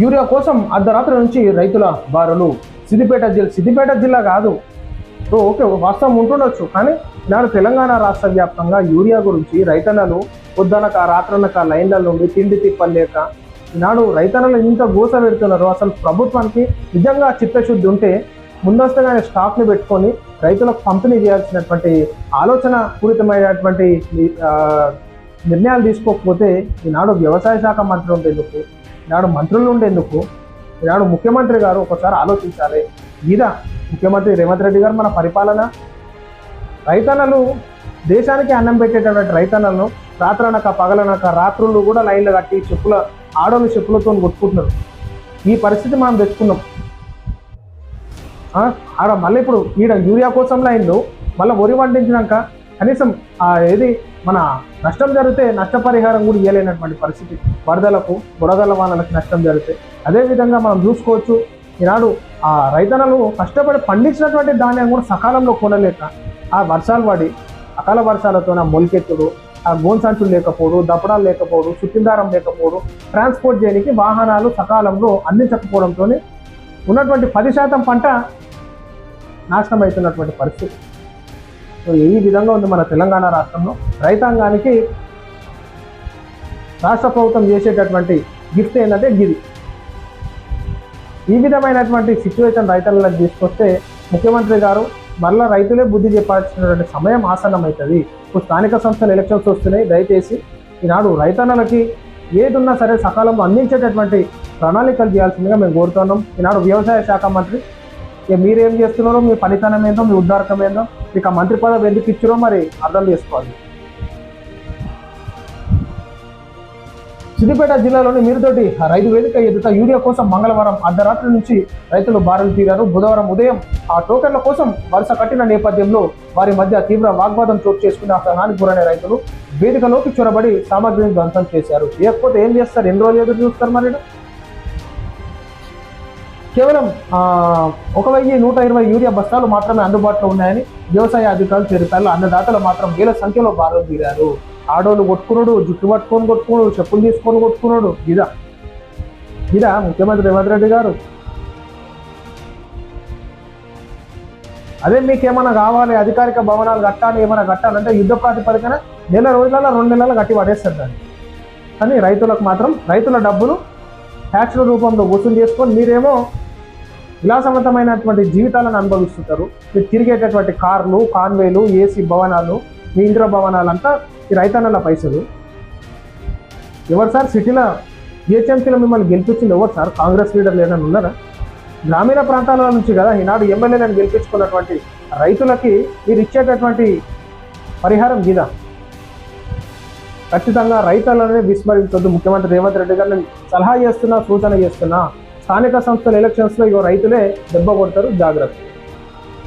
Urea కోసం అర్ధరాత్రి నుంచి రైతుల బారులు. సిద్దిపేట జిల్లా కాదు, సో ఓకే వాస్తవం ఉంటుండొచ్చు, కానీ నాడు తెలంగాణ రాష్ట్ర వ్యాప్తంగా యూరియా గురించి రైతన్నలు పొద్దునక రాత్రనక లైన్ల నుండి తిండి తిప్పలేక ఈనాడు రైతన్నలు ఇంత గోస పెడుతున్నారు. అసలు ప్రభుత్వానికి నిజంగా చిత్తశుద్ధి ఉంటే ముందస్తుగానే స్టాక్ని పెట్టుకొని రైతులకు పంపిణీ చేయాల్సినటువంటి ఆలోచన పూరితమైనటువంటి నిర్ణయాలు తీసుకోకపోతే ఈనాడు వ్యవసాయ శాఖ మంత్రి ఉండేందుకు, ఈనాడు మంత్రులు ఉండేందుకు, ఈనాడు ముఖ్యమంత్రి గారు ఒకసారి ఆలోచించాలి. ఇదా ముఖ్యమంత్రి రేవంత్ రెడ్డి గారు మన పరిపాలన? రైతన్నలు దేశానికి అన్నం పెట్టేటటువంటి రైతన్నలను రాత్రనక పగలనక రాత్రులు కూడా లైన్లు కట్టి ఆడోళ్ళు చెప్పులతో కొట్టుకుంటున్నారు. ఈ పరిస్థితి మనం తెచ్చుకున్నాం. ఆడ మళ్ళీ ఇప్పుడు ఈడ యూరియా కోసం లైన్లు, మళ్ళీ వరి పండించినాక కనీసం ఏది మన నష్టం జరిగితే నష్టపరిహారం కూడా ఇవ్వలేనటువంటి పరిస్థితి. వరదలకు బురదల వానలకు నష్టం జరిగితే అదేవిధంగా మనం చూసుకోవచ్చు. ఈనాడు ఆ రైతన్నలు కష్టపడి పండించినటువంటి ధాన్యం కూడా సకాలంలో కొనలేక ఆ వర్షాలు పడి అకాల వర్షాలతో మొలికెత్తుడు, ఆ గోన్ సంచులు లేకపోవడం, దప్పడాలు లేకపోవడం, సుఖిందారం లేకపోవడం, ట్రాన్స్పోర్ట్ చేయడానికి వాహనాలు సకాలంలో అందించకపోవడంతో ఉన్నటువంటి 10% పంట నాశనం అవుతున్నటువంటి పరిస్థితి. సో ఈ విధంగా ఉంది మన తెలంగాణ రాష్ట్రంలో. రైతాంగానికి రాష్ట్ర ప్రభుత్వం చేసేటటువంటి గిఫ్ట్ ఏంటంటే గిది. ఈ విధమైనటువంటి సిచ్యువేషన్ రైతులకు తీసుకొస్తే ముఖ్యమంత్రి గారు మళ్ళీ రైతులే బుద్ధి చెప్పాల్సినటువంటి సమయం ఆసన్నమవుతుంది. ఇప్పుడు స్థానిక సంస్థల ఎలక్షన్స్ వస్తున్నాయి. దయచేసి ఈనాడు రైతన్నలకి ఏది ఉన్నా సరే సకాలంలో అందించేటటువంటి ప్రణాళికలు చేయాల్సిందిగా మేము కోరుతున్నాం. ఈనాడు వ్యవసాయ శాఖ మంత్రి మీరేం చేస్తున్నారో, మీ పనితనం ఏందో, మీ ఉద్దారకం ఏందో, మీకు ఆ మంత్రి పదవి ఎందుకు ఇచ్చారో మరి అర్థం చేసుకోవాలి. సిద్దిపేట జిల్లాలోని మీరుతోటి రైతు వేదిక ఎదుట యూరియా కోసం మంగళవారం అర్ధరాత్రి నుంచి రైతులు బారులు తీరారు. బుధవారం ఉదయం ఆ టోకెన్ల కోసం వరుస కట్టిన నేపథ్యంలో వారి మధ్య తీవ్ర వాగ్వాదం చోటు చేసుకుని అసహనానికి గురైన రైతులు వేదికలోకి చొరబడి సామగ్రిని ధ్వంసం చేశారు. లేకపోతే ఏం చేస్తారు? ఎన్ని రోజులు ఎదురు చూస్తారు? మరి కేవలం 1120 యూరియా బస్తాలు మాత్రమే అందుబాటులో ఉన్నాయని వ్యవసాయ అధికారులు తెలిపారు. అన్నదాతలు మాత్రం వేల సంఖ్యలో బారులు తీరారు. ఆడోళ్ళు కొట్టుకున్నాడు, జుట్టు పట్టుకొని కొట్టుకున్నాడు, చెప్పులు తీసుకొని కొట్టుకున్నాడు. ఇదా ముఖ్యమంత్రి రేవంత్ రెడ్డి గారు? అదే మీకేమైనా కావాలి, అధికారిక భవనాలు కట్టాలి, ఏమైనా కట్టాలంటే యుద్ధ ప్రాతిపదికన నెల రోజులలో 2 నెలలు కట్టి పడేస్తారు దాన్ని. కానీ రైతులకు మాత్రం రైతుల డబ్బులు ట్యాక్స్ల రూపంలో వసూలు చేసుకొని మీరేమో విలాసవంతమైనటువంటి జీవితాలను అనుభవిస్తుంటారు. మీరు తిరిగేటటువంటి కార్లు, కాన్వేలు, ఏసీ భవనాలు, మీ ఇంద్ర భవనాలంతా ఈ రైతన్నల పైసలు. ఎవరు సార్ సిటీలో జిహెచ్ఎంసీలో మిమ్మల్ని గెలిపించింది? ఎవరు సార్? కాంగ్రెస్ లీడర్లు ఏదైనా ఉన్నారా? గ్రామీణ ప్రాంతాల నుంచి కదా ఈనాడు ఎమ్మెల్యేలను గెలిపించుకున్నటువంటి రైతులకి మీరు ఇచ్చేటటువంటి పరిహారం గీదా. ఖచ్చితంగా రైతులనే విస్మరించొద్దు. ముఖ్యమంత్రి రేవంత్ రెడ్డి గారిని సలహా చేస్తున్నా, సూచన చేస్తున్నా. స్థానిక సంస్థల ఎలక్షన్స్లో రైతులే దెబ్బ కొడతారు, జాగ్రత్త.